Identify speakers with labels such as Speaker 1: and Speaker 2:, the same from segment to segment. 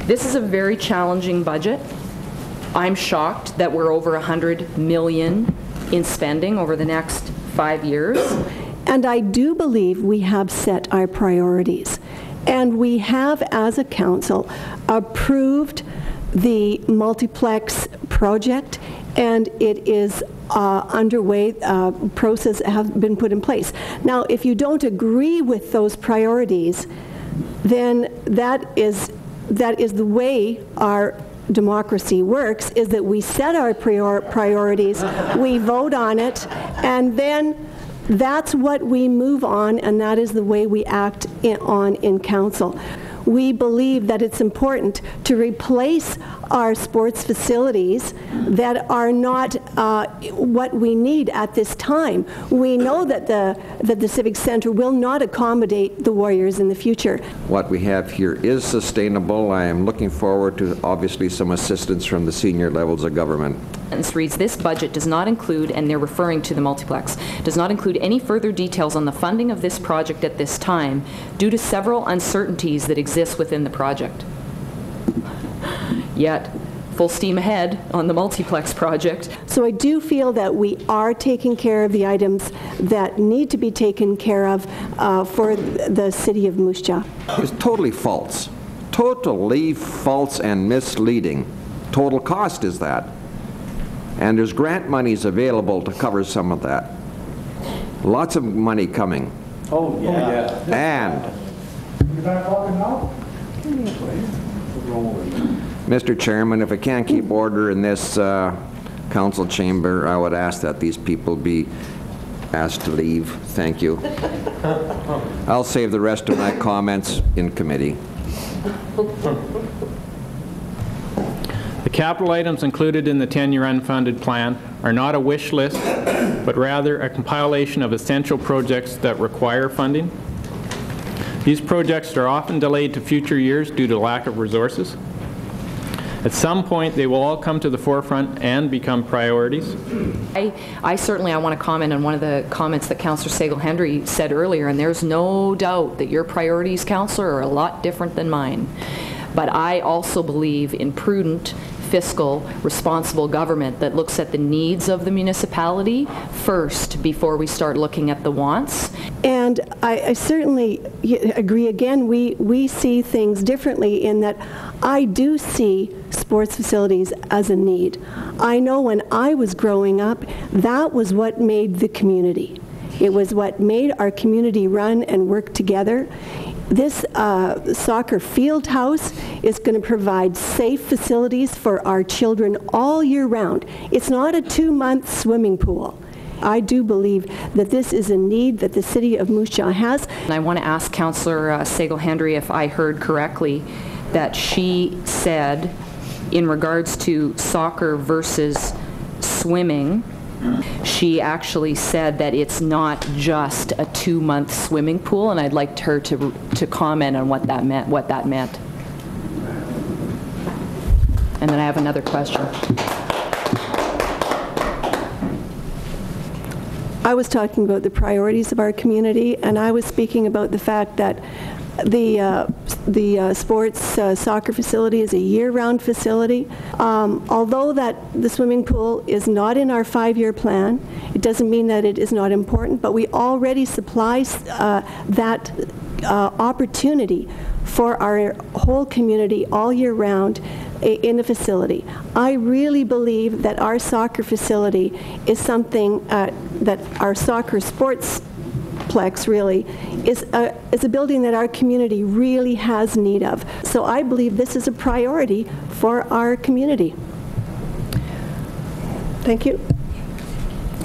Speaker 1: This is a very challenging budget. I'm shocked that we're over $100 million in spending over the next 5 years.
Speaker 2: And I do believe we have set our priorities. And we have, as a council, approved the multiplex project, and it is underway. Process has been put in place. Now, if you don't agree with those priorities, then that is the way our democracy works, is that we set our priorities, we vote on it, and then that's what we move on, and that is the way we act in council. We believe that it's important to replace our sports facilities that are not what we need at this time. We know that the Civic Centre will not accommodate the Warriors in the future.
Speaker 3: What we have here is sustainable. I am looking forward to, obviously, some assistance from the senior levels of government.
Speaker 1: Sentence reads, this budget does not include, and they're referring to the multiplex, does not include any further details on the funding of this project at this time due to several uncertainties that exist within the project. Yet, full steam ahead on the multiplex project.
Speaker 2: So I do feel that we are taking care of the items that need to be taken care of for the city of Moose Jaw.
Speaker 3: It's totally false. Totally false and misleading. Total cost is that. And there's grant monies available to cover some of that. Lots of money coming.
Speaker 4: Oh, yeah.
Speaker 3: And
Speaker 4: You're back talking now?
Speaker 3: Mr. Chairman, if I can't keep order in this council chamber, I would ask that these people be asked to leave. Thank you. I'll save the rest of my comments in committee.
Speaker 5: The capital items included in the 10-year unfunded plan are not a wish list, but rather a compilation of essential projects that require funding. These projects are often delayed to future years due to lack of resources. At some point, they will all come to the forefront and become priorities.
Speaker 1: I certainly want to comment on one of the comments that Councillor Sagal-Hendry said earlier, and there's no doubt that your priorities, Councillor, are a lot different than mine. But I also believe in prudent, fiscal, responsible government that looks at the needs of the municipality first before we start looking at the wants.
Speaker 2: And I certainly agree. Again, we see things differently in that I do see sports facilities as a need. I know when I was growing up, that was what made the community. It was what made our community run and work together. This soccer field house is going to provide safe facilities for our children all year round. It's not a 2-month swimming pool. I do believe that this is a need that the city of Moose Jaw has.
Speaker 1: And I want to ask Councillor Sagal-Hendry if I heard correctly that she said in regards to soccer versus swimming, she actually said that it's not just a 2-month swimming pool, and I'd like her to comment on what that meant. And then I have another question.
Speaker 2: I was talking about the priorities of our community, and I was speaking about the fact that the sports soccer facility is a year-round facility. Although that the swimming pool is not in our 5-year plan, it doesn't mean that it is not important, but we already supply that opportunity for our whole community all year round in the facility. I really believe that our soccer facility is something that our soccer sports plex really is a building that our community really has need of. So I believe this is a priority for our community. Thank you.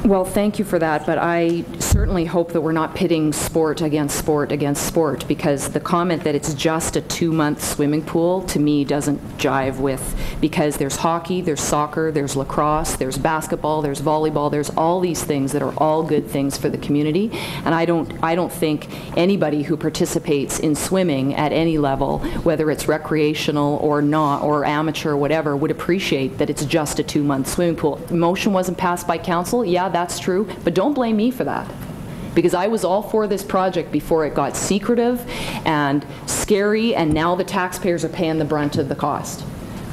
Speaker 1: Well, thank you for that, but I certainly hope that we're not pitting sport against sport against sport, because the comment that it's just a 2-month swimming pool to me doesn't jive with, because there's hockey, there's soccer, there's lacrosse, there's basketball, there's volleyball, there's all these things that are all good things for the community, and I don't think anybody who participates in swimming at any level, whether it's recreational or not, or amateur or whatever, would appreciate that it's just a 2-month swimming pool. The motion wasn't passed by council, yeah, that's true, but don't blame me for that. Because I was all for this project before it got secretive and scary, and now the taxpayers are paying the brunt of the cost.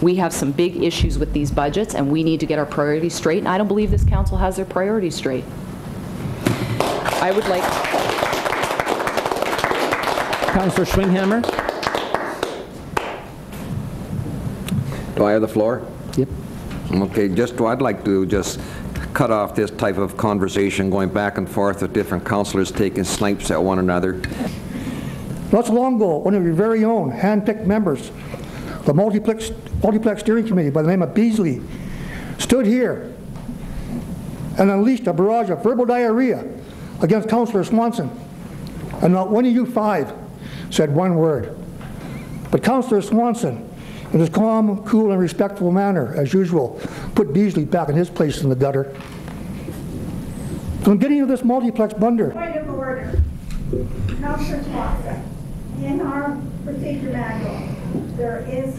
Speaker 1: We have some big issues with these budgets, and we need to get our priorities straight, and I don't believe this council has their priorities straight. I would like...
Speaker 6: Councillor Schwinghammer.
Speaker 3: Do I have the floor?
Speaker 6: Yep.
Speaker 3: Okay, I'd like to just cut off this type of conversation going back and forth with different councillors taking snipes at one another.
Speaker 4: Not so long ago, one of your very own hand-picked members, the Multiplex Steering Committee by the name of Beasley, stood here and unleashed a barrage of verbal diarrhea against Councillor Swanson. And not one of you 5 said one word. But Councillor Swanson, in his calm, cool, and respectful manner, as usual, put Beasley back in his place in the gutter. So I'm getting into this multiplex blunder.
Speaker 7: Point of order. Councillor Swanson, in our procedure manual, there is,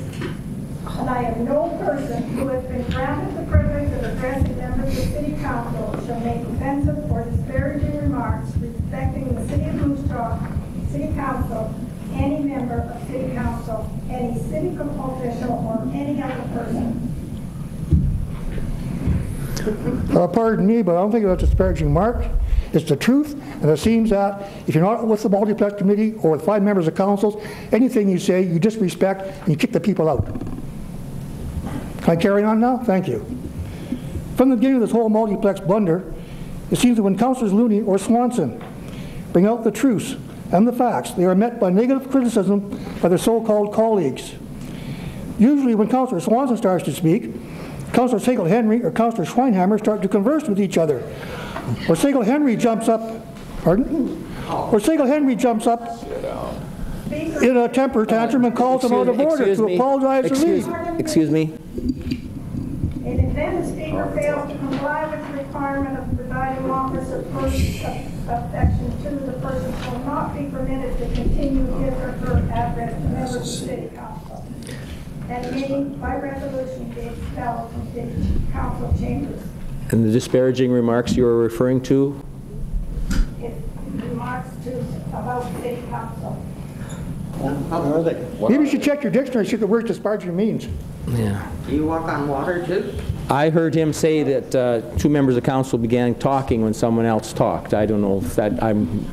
Speaker 7: and I am no person who has been granted the privilege of addressing members of City Council shall make offensive or disparaging remarks respecting the City of Moose Jaw, City Council, any member of City Council, any city official, or any other person.
Speaker 4: Pardon me, but I don't think that's a disparaging remark. It's the truth, and it seems that if you're not with the Multiplex Committee or with 5 members of council, anything you say, you disrespect and you kick the people out. Can I carry on now? Thank you. From the beginning of this whole multiplex blunder, it seems that when Councillors Looney or Swanson bring out the truths and the facts, they are met by negative criticism by their so-called colleagues. Usually when Councillor Swanson starts to speak, Councillor Segal-Henry or Councillor Schweinhammer start to converse with each other. Or Segal-Henry jumps up, pardon? Or Segal-Henry jumps up in a temper tantrum and calls him out of order to apologize to leave.
Speaker 6: Excuse me.
Speaker 7: In event the speaker fails to comply with the requirement of the presiding officer, section 2, the person will not be permitted to continue his or her address to members of the City Council, and may, by resolution, be expelled from City Council chambers.
Speaker 6: And the disparaging remarks you are referring to?
Speaker 7: If remarks about City Council.
Speaker 4: Maybe you should check your dictionary, see what the word disparaging means.
Speaker 6: Yeah.
Speaker 8: Do you walk on water too?
Speaker 6: I heard him say that 2 members of council began talking when someone else talked. I don't know if that, I'm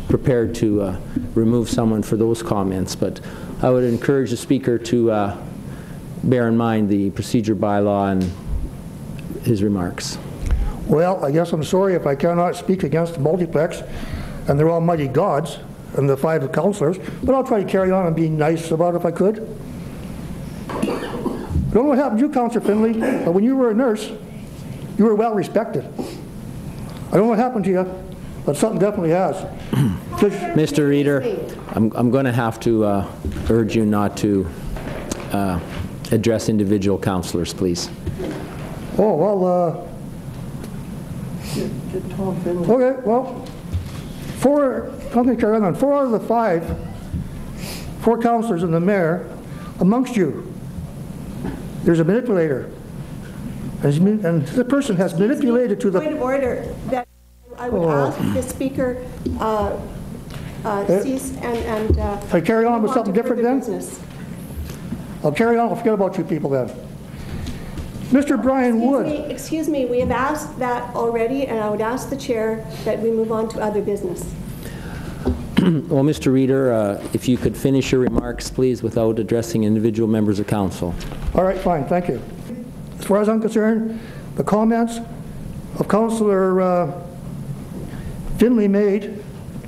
Speaker 6: prepared to remove someone for those comments, but I would encourage the speaker to bear in mind the procedure bylaw and his remarks.
Speaker 4: Well, I guess I'm sorry if I cannot speak against the multiplex, and they're almighty gods, and the 5 councillors, but I'll try to carry on and be nice about it if I could. I don't know what happened to you, Councillor Finley, but when you were a nurse, you were well respected. I don't know what happened to you, but something definitely has.
Speaker 6: Mr. Reader, I'm going to have to urge you not to address individual councillors, please.
Speaker 4: Oh, well, okay, well, 4 out of the 5, 4 councillors and the mayor, amongst you, there's a manipulator. And the person has manipulated to the...
Speaker 2: Point of order, that I would ask the speaker cease and
Speaker 4: I carry on with something different then?
Speaker 2: Business.
Speaker 4: I'll carry on, I'll forget about you people then. Mr. Brian Wood.
Speaker 2: Excuse me, we have asked that already, and I would ask the chair that we move on to other business.
Speaker 6: Well, Mr. Reader, if you could finish your remarks, please, without addressing individual members of council.
Speaker 4: All right, fine, thank you. As far as I'm concerned, the comments of Councillor Finley made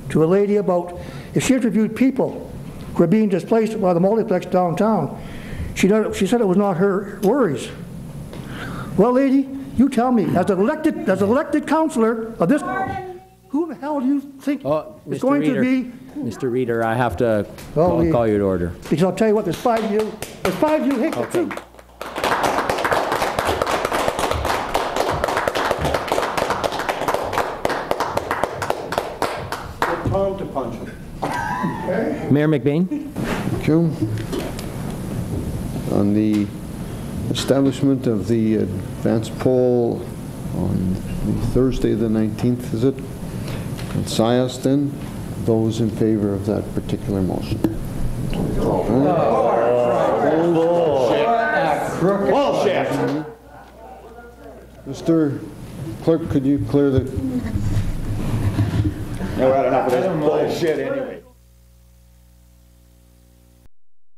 Speaker 4: to a lady about if she interviewed people who are being displaced by the multiplex downtown, she said it was not her worries. Well, lady, you tell me, as an elected councillor of this, who the hell do you think is going to be?
Speaker 6: Mr. Reader, I have to call you to order.
Speaker 4: Because I'll tell you what, there's 5 of you. There's 5 of you hate the truth.
Speaker 9: Time to punch him.
Speaker 6: Mayor McBain?
Speaker 9: Thank you. On the establishment of the advance poll on Thursday the 19th, is it? Sias then, those in favor of that particular motion? Mr. Clerk, could you clear the...
Speaker 8: Never had enough of this bullshit anyway.